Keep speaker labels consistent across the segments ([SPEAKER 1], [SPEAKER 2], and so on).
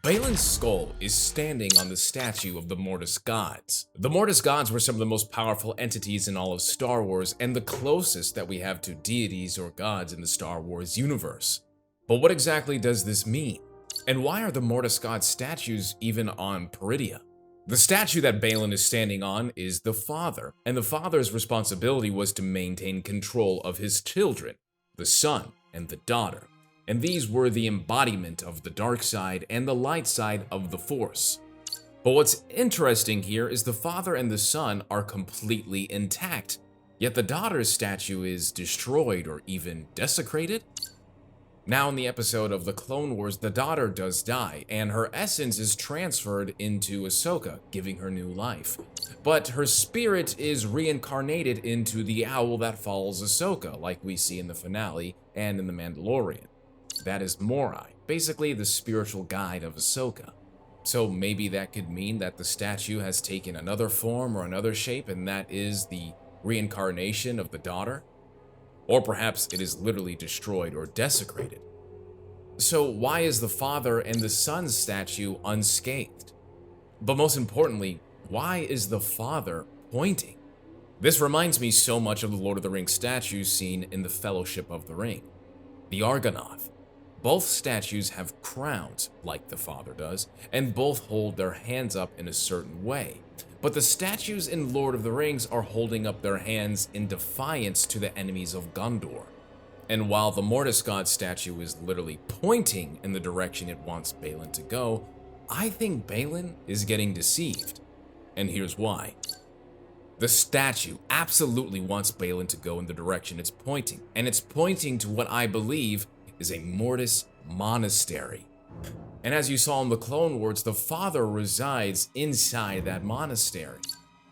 [SPEAKER 1] Baylan Skoll is standing on the statue of the Mortis Gods. The Mortis Gods were some of the most powerful entities in all of Star Wars and the closest that we have to deities or gods in the Star Wars universe. But what exactly does this mean? And why are the Mortis Gods statues even on Peridia? The statue that Baylan is standing on is the Father, and the Father's responsibility was to maintain control of his children, the son and the daughter. And these were the embodiment of the dark side and the light side of the Force. But what's interesting here is the father and the son are completely intact, yet the daughter's statue is destroyed or even desecrated. Now in the episode of the Clone Wars, the daughter does die, and her essence is transferred into Ahsoka, giving her new life. But her spirit is reincarnated into the owl that follows Ahsoka, like we see in the finale and in The Mandalorian. That is Morai, basically the spiritual guide of Ahsoka. So maybe that could mean that the statue has taken another form or another shape, and that is the reincarnation of the daughter? Or perhaps it is literally destroyed or desecrated. So why is the father and the son's statue unscathed? But most importantly, why is the father pointing? This reminds me so much of the Lord of the Rings statues seen in the Fellowship of the Ring. The Argonath. Both statues have crowns, like the father does, and both hold their hands up in a certain way. But the statues in Lord of the Rings are holding up their hands in defiance to the enemies of Gondor. And while the Mortis God statue is literally pointing in the direction it wants Baylan to go, I think Baylan is getting deceived. And here's why. The statue absolutely wants Baylan to go in the direction it's pointing, and it's pointing to what I believe is a Mortis Monastery. And as you saw in the Clone Wars, the father resides inside that monastery.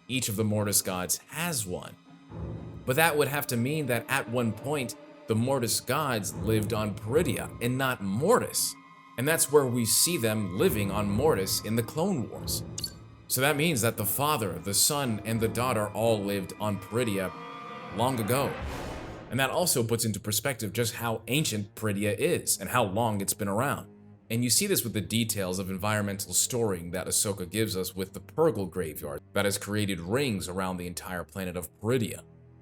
[SPEAKER 1] Each of the Mortis Gods has one. But that would have to mean that at one point, the Mortis Gods lived on Peridia and not Mortis. And that's where we see them living on Mortis in the Clone Wars. So that means that the father, the son, and the daughter all lived on Peridia long ago. And that also puts into perspective just how ancient Peridia is and how long it's been around. And you see this with the details of environmental storing that Ahsoka gives us with the Purgle graveyard that has created rings around the entire planet of Peridia.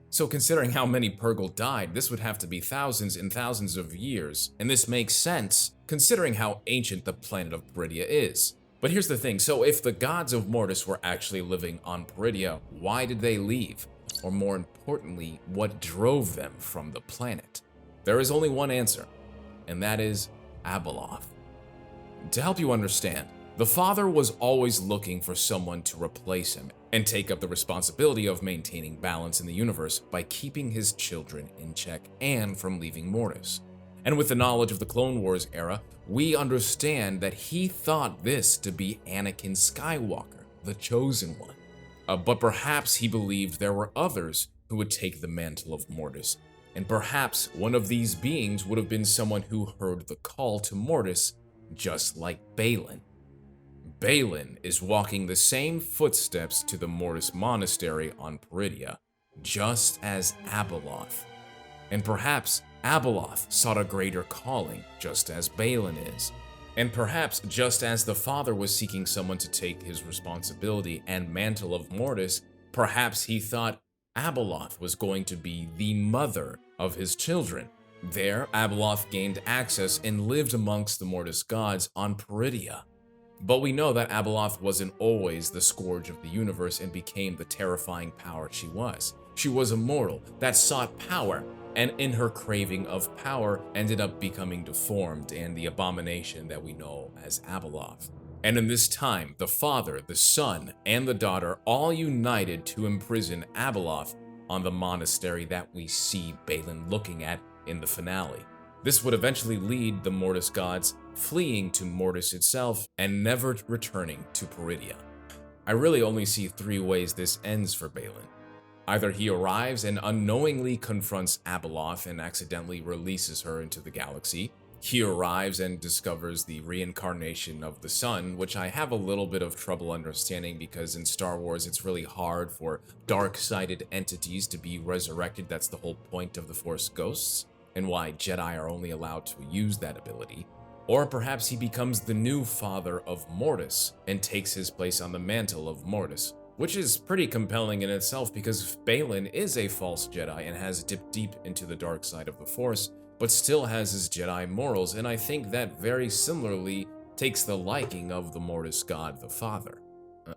[SPEAKER 1] So considering how many Purgle died, this would have to be thousands and thousands of years, and this makes sense considering how ancient the planet of Peridia is. But here's the thing, so if the gods of Mortis were actually living on Peridia, why did they leave? Or more importantly, what drove them from the planet? There is only one answer, and that is Abeloth. To help you understand, the father was always looking for someone to replace him and take up the responsibility of maintaining balance in the universe by keeping his children in check and from leaving Mortis. And with the knowledge of the Clone Wars era, we understand that he thought this to be Anakin Skywalker, the Chosen One. But perhaps he believed there were others who would take the mantle of Mortis, and perhaps one of these beings would have been someone who heard the call to Mortis, just like Baylan. Baylan is walking the same footsteps to the Mortis Monastery on Peridia, just as Abeloth. And perhaps Abeloth sought a greater calling, just as Baylan is. And perhaps just as the father was seeking someone to take his responsibility and mantle of Mortis, perhaps he thought Abeloth was going to be the mother of his children. There, Abeloth gained access and lived amongst the Mortis Gods on Peridia. But we know that Abeloth wasn't always the scourge of the universe and became the terrifying power she was. She was a mortal that sought power, and in her craving of power ended up becoming deformed and the abomination that we know as Abeloth. And in this time, the father, the son, and the daughter all united to imprison Abeloth on the monastery that we see Baylan looking at in the finale. This would eventually lead the Mortis Gods fleeing to Mortis itself and never returning to Peridia. I really only see three ways this ends for Baylan. Either he arrives and unknowingly confronts Abeloth and accidentally releases her into the galaxy. He arrives and discovers the reincarnation of the sun, which I have a little bit of trouble understanding because in Star Wars it's really hard for dark-sided entities to be resurrected. That's the whole point of the Force Ghosts, and why Jedi are only allowed to use that ability. Or perhaps he becomes the new Father of Mortis and takes his place on the mantle of Mortis, which is pretty compelling in itself because Baylan is a false Jedi and has dipped deep into the dark side of the Force, but still has his Jedi morals, and I think that very similarly takes the liking of the Mortis God, the Father.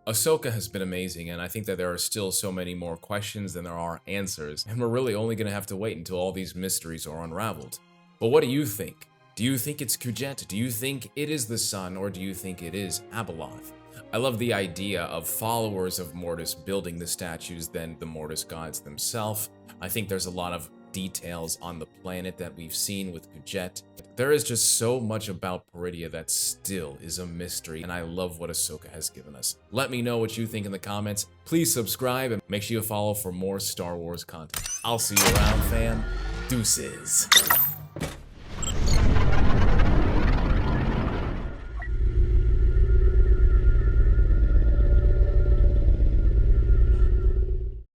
[SPEAKER 1] Ahsoka has been amazing, and I think that there are still so many more questions than there are answers, and we're really only going to have to wait until all these mysteries are unraveled. But what do you think? Do you think it's Kujet? Do you think it is the Sun, or do you think it is Abeloth? I love the idea of followers of Mortis building the statues than the Mortis Gods themselves. I think there's a lot of details on the planet that we've seen with Kujet. There is just so much about Peridia that still is a mystery, and I love what Ahsoka has given us. Let me know what you think in the comments. Please subscribe and make sure you follow for more Star Wars content. I'll see you around, fam. Deuces.